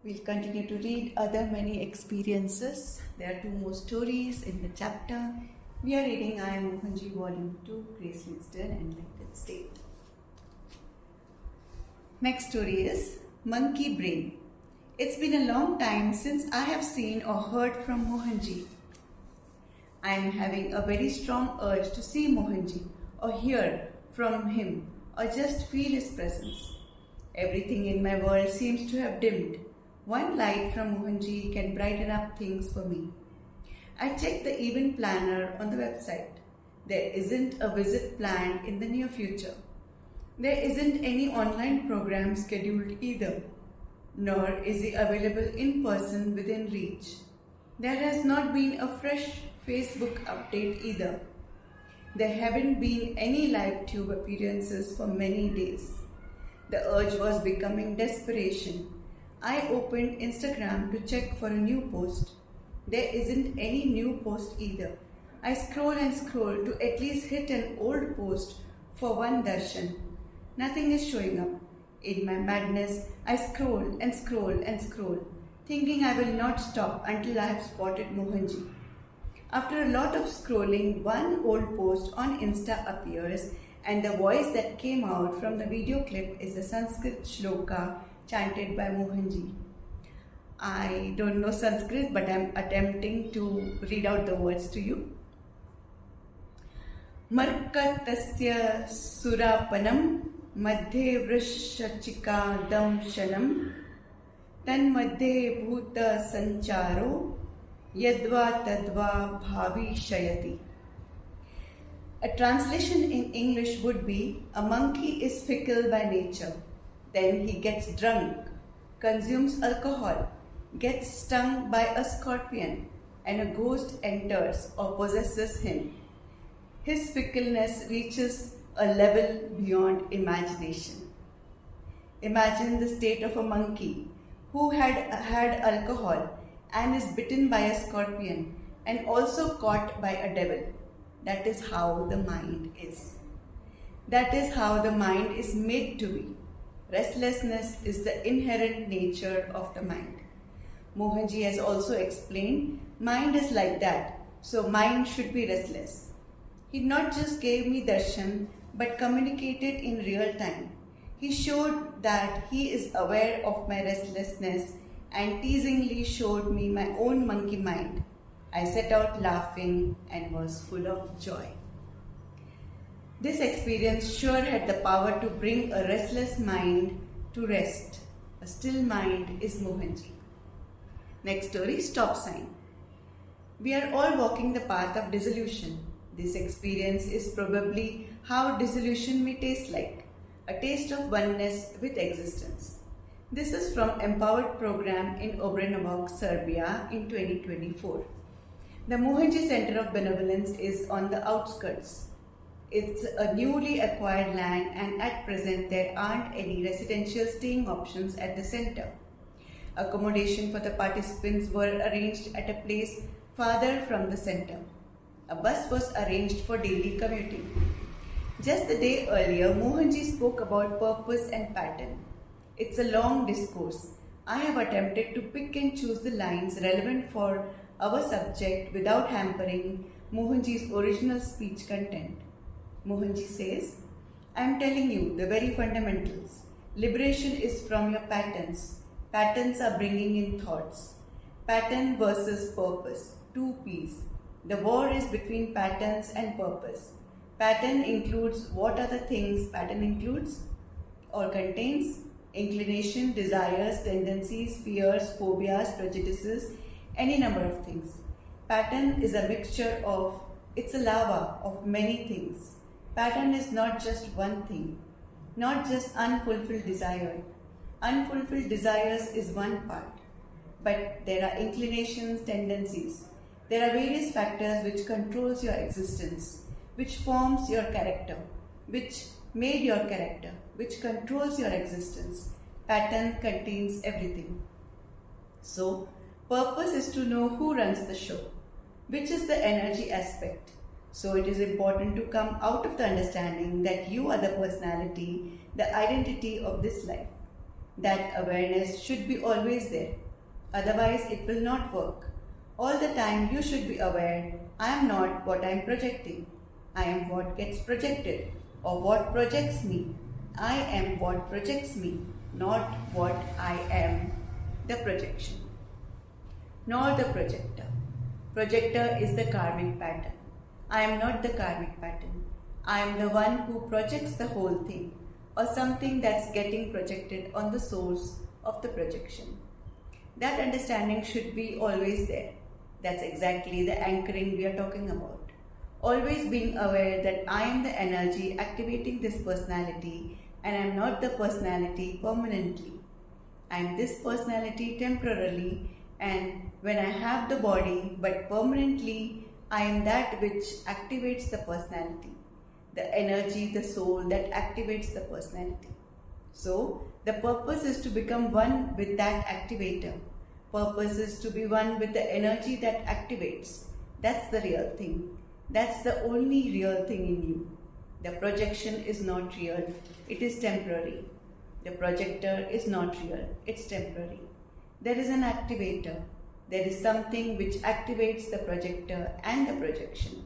We'll continue to read other many experiences. There are two more stories in the chapter. We are reading I Am Mohanji Volume 2, Grace Winston and Lighted State. Next story is Monkey Brain. It's been a long time since I have seen or heard from Mohanji. I am having a very strong urge to see Mohanji or hear from him or just feel his presence. Everything in my world seems to have dimmed. One light from Mohanji can brighten up things for me. I checked the event planner on the website. There isn't a visit planned in the near future. There isn't any online program scheduled either, nor is he available in person within reach. There has not been a fresh Facebook update either. There haven't been any live tube appearances for many days. The urge was becoming desperation. I opened Instagram to check for a new post. There isn't any new post either. I scroll and scroll to at least hit an old post for one darshan. Nothing is showing up. In my madness, I scroll and scroll and scroll, thinking I will not stop until I have spotted Mohanji. After a lot of scrolling, one old post on Insta appears, and the voice that came out from the video clip is a Sanskrit shloka chanted by Mohanji. I don't know Sanskrit, but I'm attempting to read out the words to you. Markatasya surapanam madhe vrishachika damshanam tanmadhe bhuta sancharo yadva tadva bhavi shayati. A translation in English would be, a monkey is fickle by nature. Then he gets drunk, consumes alcohol, gets stung by a scorpion, and a ghost enters or possesses him. His fickleness reaches a level beyond imagination. Imagine the state of a monkey who had had alcohol and is bitten by a scorpion and also caught by a devil. That is how the mind is. That is how the mind is made to be. Restlessness is the inherent nature of the mind. Mohanji has also explained, mind is like that, so mind should be restless. He not just gave me darshan, but communicated in real time. He showed that he is aware of my restlessness and teasingly showed me my own monkey mind. I set out laughing and was full of joy. This experience sure had the power to bring a restless mind to rest. A still mind is Mohanji. Next story, Stop Sign. We are all walking the path of dissolution. This experience is probably how dissolution may taste like, a taste of oneness with existence. This is from Empowered Program in Obrenovac, Serbia in 2024. The Mohanji Center of Benevolence is on the outskirts. It's a newly acquired land and at present there aren't any residential staying options at the center. Accommodation for the participants were arranged at a place farther from the center. A bus was arranged for daily commuting. Just the day earlier, Mohanji spoke about purpose and pattern. It's a long discourse. I have attempted to pick and choose the lines relevant for our subject without hampering Mohanji's original speech content. Mohanji says, I am telling you the very fundamentals. Liberation is from your patterns. Patterns are bringing in thoughts. Pattern versus purpose. Two P's. The war is between patterns and purpose. Pattern includes what are the things pattern includes or contains? Inclination, desires, tendencies, fears, phobias, prejudices, any number of things. Pattern is a mixture of, it's a lava of many things. Pattern is not just one thing, not just unfulfilled desire. Unfulfilled desires is one part, but there are inclinations, tendencies. There are various factors which controls your existence, which forms your character, which made your character, which controls your existence. Pattern contains everything. So, purpose is to know who runs the show, which is the energy aspect. So it is important to come out of the understanding that you are the personality, the identity of this life. That awareness should be always there. Otherwise, it will not work. All the time, you should be aware, I am not what I am projecting. I am what gets projected or what projects me. I am what projects me, not what I am, the projection, nor the projector. Projector is the karmic pattern. I am not the karmic pattern. I am the one who projects the whole thing or something that's getting projected on the source of the projection. That understanding should be always there. That's exactly the anchoring we are talking about. Always being aware that I am the energy activating this personality and I am not the personality permanently. I am this personality temporarily, and when I have the body but permanently, I am that which activates the personality. The energy, the soul that activates the personality. So, the purpose is to become one with that activator. Purpose is to be one with the energy that activates. That's the real thing. That's the only real thing in you. The projection is not real. It is temporary. The projector is not real. It's temporary. There is an activator. There is something which activates the projector and the projection.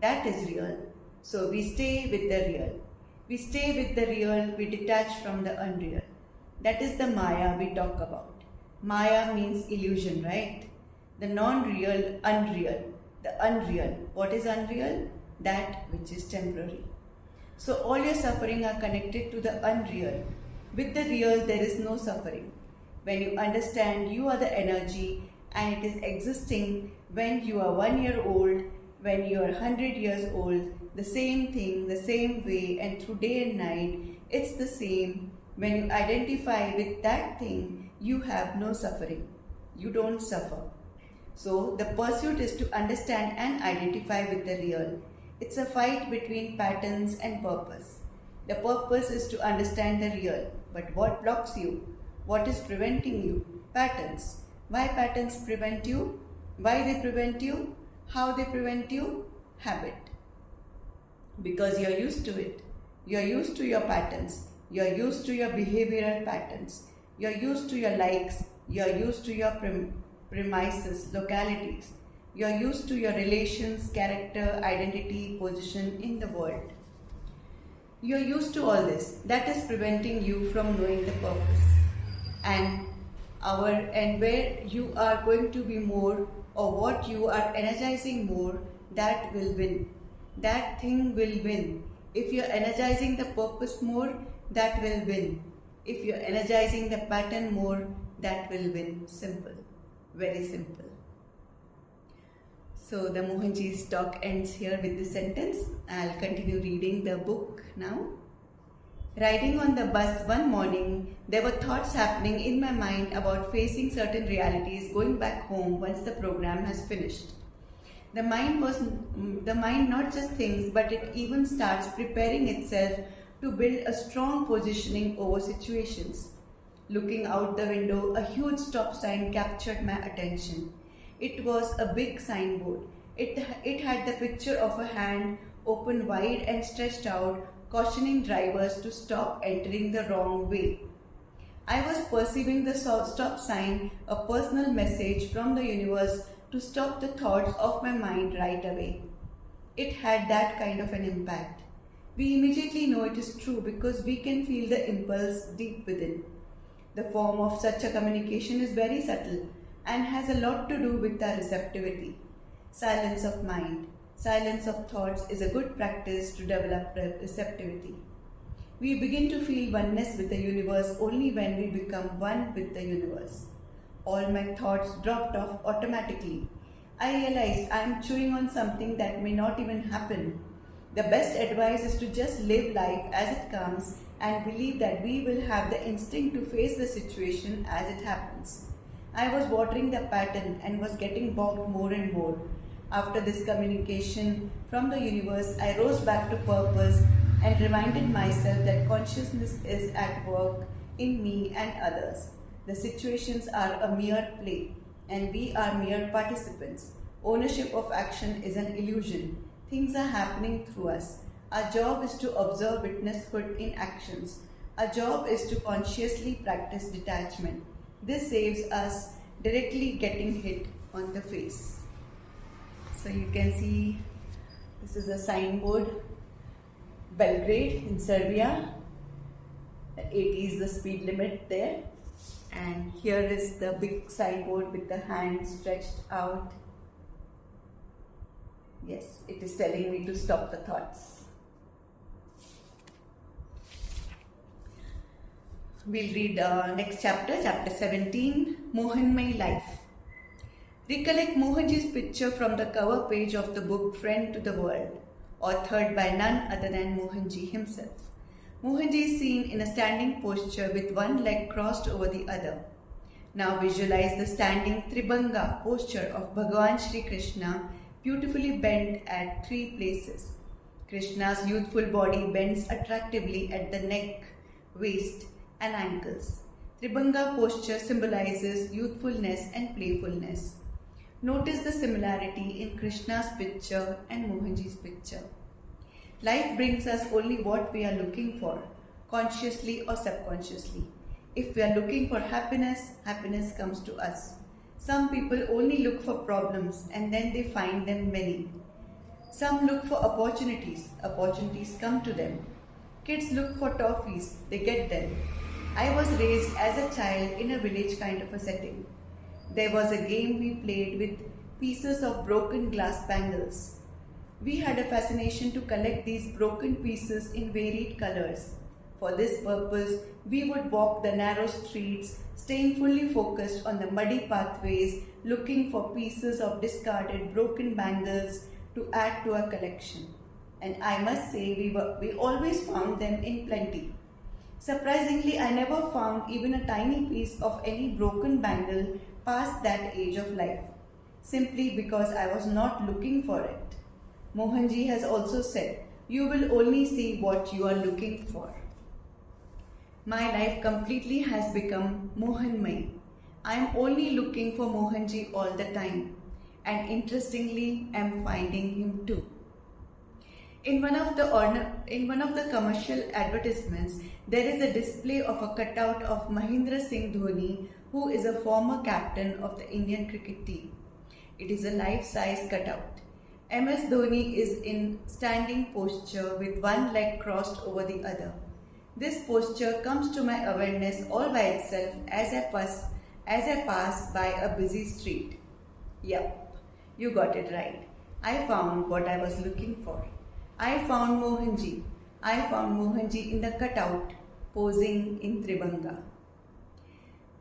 That is real. So we stay with the real. We stay with the real, we detach from the unreal. That is the Maya we talk about. Maya means illusion, right? The non-real, unreal. The unreal. What is unreal? That which is temporary. So all your suffering are connected to the unreal. With the real, there is no suffering. When you understand you are the energy and it is existing when you are 1 year old, when you are 100 years old, the same thing, the same way, and through day and night, it's the same. When you identify with that thing, you have no suffering. You don't suffer. So the pursuit is to understand and identify with the real. It's a fight between patterns and purpose. The purpose is to understand the real. But what blocks you? What is preventing you? Patterns. Why patterns prevent you? Why they prevent you? How they prevent you? Habit. Because you're used to it. You're used to your patterns. You're used to your behavioral patterns. You're used to your likes. You're used to your premises, localities. You're used to your relations, character, identity, position in the world. You're used to all this. That is preventing you from knowing the purpose. And where you are going to be more, or what you are energizing more, that will win. That thing will win. If you're energizing the purpose more, that will win. If you're energizing the pattern more, that will win. Simple. Very simple. So the Mohanji's talk ends here with this sentence. I'll continue reading the book now. Riding on the bus one morning, there were thoughts happening in my mind about facing certain realities going back home once the program has finished. The mind not just thinks, but it even starts preparing itself to build a strong positioning over situations. Looking out the window, a huge stop sign captured my attention. It was a big signboard. It had the picture of a hand open wide and stretched out, cautioning drivers to stop entering the wrong way. I was perceiving the stop sign, a personal message from the universe to stop the thoughts of my mind right away. It had that kind of an impact. We immediately know it is true because we can feel the impulse deep within. The form of such a communication is very subtle and has a lot to do with our receptivity. Silence of mind, silence of thoughts is a good practice to develop receptivity. We begin to feel oneness with the universe only when we become one with the universe. All my thoughts dropped off automatically. I realized I am chewing on something that may not even happen. The best advice is to just live life as it comes and believe that we will have the instinct to face the situation as it happens. I was watering the pattern and was getting bogged more and more. After this communication from the universe, I rose back to purpose and reminded myself that consciousness is at work in me and others. The situations are a mere play and we are mere participants. Ownership of action is an illusion. Things are happening through us. Our job is to observe witnesshood in actions. Our job is to consciously practice detachment. This saves us directly getting hit on the face. So you can see this is a signboard, Belgrade in Serbia. 80 is the speed limit there. And here is the big signboard with the hand stretched out. Yes, it is telling me to stop the thoughts. We'll read next chapter, chapter 17, Mohanmay Life. Recollect Mohanji's picture from the cover page of the book Friend to the World, authored by none other than Mohanji himself. Mohanji is seen in a standing posture with one leg crossed over the other. Now visualize the standing Tribhanga posture of Bhagavan Shri Krishna, beautifully bent at three places. Krishna's youthful body bends attractively at the neck, waist, and ankles. Tribhanga posture symbolizes youthfulness and playfulness. Notice the similarity in Krishna's picture and Mohanji's picture. Life brings us only what we are looking for, consciously or subconsciously. If we are looking for happiness, happiness comes to us. Some people only look for problems and then they find them many. Some look for opportunities, opportunities come to them. Kids look for toffees, they get them. I was raised as a child in a village kind of a setting. There was a game we played with pieces of broken glass bangles. We had a fascination to collect these broken pieces in varied colors. For this purpose, we would walk the narrow streets, staying fully focused on the muddy pathways, looking for pieces of discarded broken bangles to add to our collection. And I must say, we always found them in plenty. Surprisingly, I never found even a tiny piece of any broken bangle past that age of life, simply because I was not looking for it. Mohanji has also said, you will only see what you are looking for. My life completely has become Mohanmay. I am only looking for Mohanji all the time, and interestingly, I am finding him too. In one of the commercial advertisements, there is a display of a cutout of Mahendra Singh Dhoni, who is a former captain of the Indian cricket team. It is a life-size cutout. MS Dhoni is in standing posture with one leg crossed over the other. This posture comes to my awareness all by itself as I pass by a busy street. Yup, you got it right. I found what I was looking for. I found Mohanji. I found Mohanji in the cutout, posing in Tribhanga.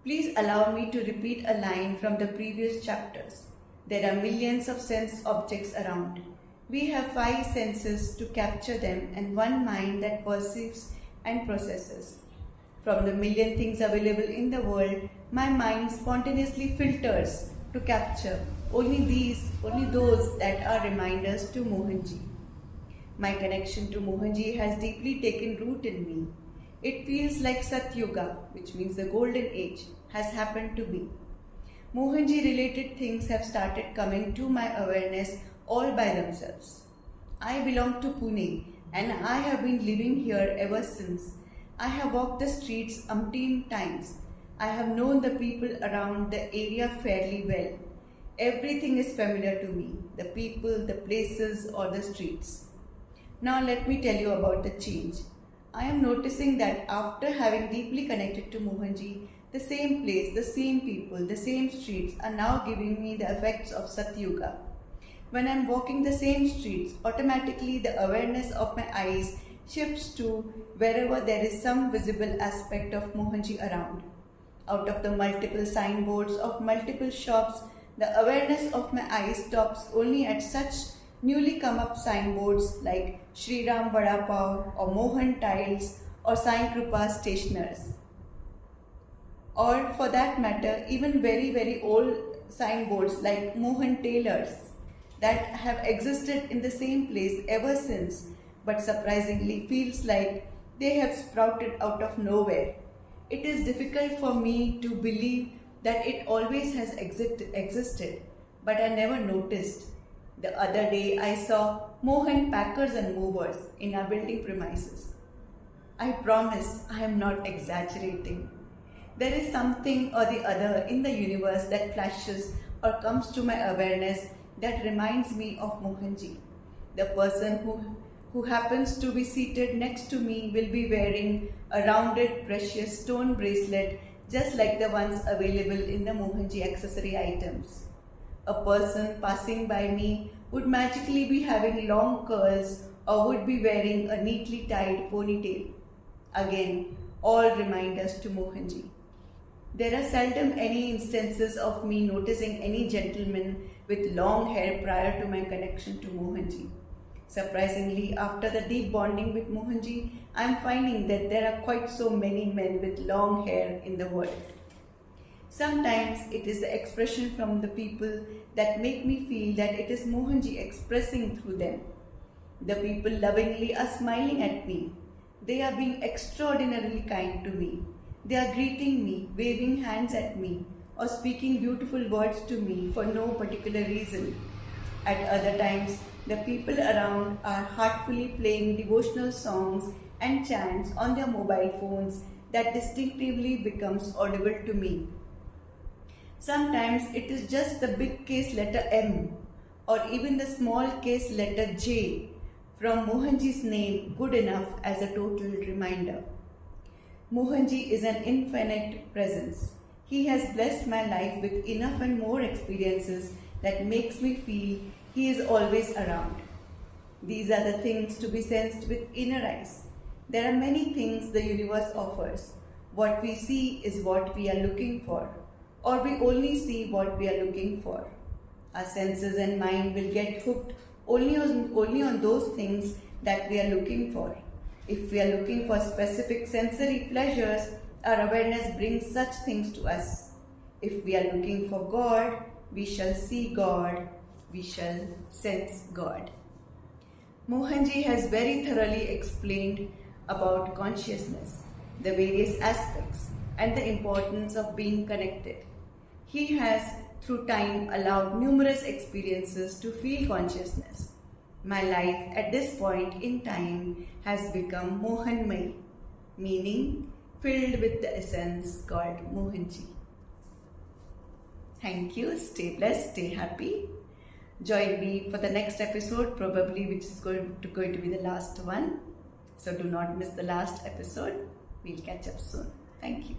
Please allow me to repeat a line from the previous chapters. There are millions of sense objects around. We have 5 senses to capture them and one mind that perceives and processes. From the million things available in the world, my mind spontaneously filters to capture only those that are reminders to Mohanji. My connection to Mohanji has deeply taken root in me. It feels like Satyuga, which means the golden age, has happened to me. Mohanji related things have started coming to my awareness all by themselves. I belong to Pune and I have been living here ever since. I have walked the streets umpteen times. I have known the people around the area fairly well. Everything is familiar to me, the people, the places or the streets. Now let me tell you about the change. I am noticing that after having deeply connected to Mohanji, the same place, the same people, the same streets are now giving me the effects of Satyuga. When I am walking the same streets, automatically the awareness of my eyes shifts to wherever there is some visible aspect of Mohanji around. Out of the multiple signboards of multiple shops, the awareness of my eyes stops only at such newly come up signboards like Shri Ram Vada Pav or Mohan Tiles or Sai Kripa Stationers. Or for that matter, even very old signboards like Mohan Tailors that have existed in the same place ever since, but surprisingly feels like they have sprouted out of nowhere. It is difficult for me to believe that it always has existed, but I never noticed. The other day I saw Mohan Packers and Movers in our building premises. I promise I am not exaggerating. There is something or the other in the universe that flashes or comes to my awareness that reminds me of Mohanji. The person who happens to be seated next to me will be wearing a rounded precious stone bracelet just like the ones available in the Mohanji accessory items. A person passing by me would magically be having long curls or would be wearing a neatly tied ponytail. Again, all remind us to Mohanji. There are seldom any instances of me noticing any gentleman with long hair prior to my connection to Mohanji. Surprisingly, after the deep bonding with Mohanji, I am finding that there are quite so many men with long hair in the world. Sometimes it is the expression from the people that make me feel that it is Mohanji expressing through them. The people lovingly are smiling at me. They are being extraordinarily kind to me. They are greeting me, waving hands at me, or speaking beautiful words to me for no particular reason. At other times, the people around are heartfully playing devotional songs and chants on their mobile phones that distinctively becomes audible to me. Sometimes it is just the big case letter M or even the small case letter J from Mohanji's name good enough as a total reminder. Mohanji is an infinite presence. He has blessed my life with enough and more experiences that makes me feel he is always around. These are the things to be sensed with inner eyes. There are many things the universe offers. What we see is what we are looking for, or we only see what we are looking for. Our senses and mind will get hooked only on those things that we are looking for. If we are looking for specific sensory pleasures, our awareness brings such things to us. If we are looking for God, we shall see God, we shall sense God. Mohanji has very thoroughly explained about consciousness, the various aspects, and the importance of being connected. He has, through time, allowed numerous experiences to feel consciousness. My life at this point in time has become Mohanmay, meaning filled with the essence called Mohanji. Thank you. Stay blessed, stay happy. Join me for the next episode, probably which is going to be the last one. So do not miss the last episode. We'll catch up soon. Thank you.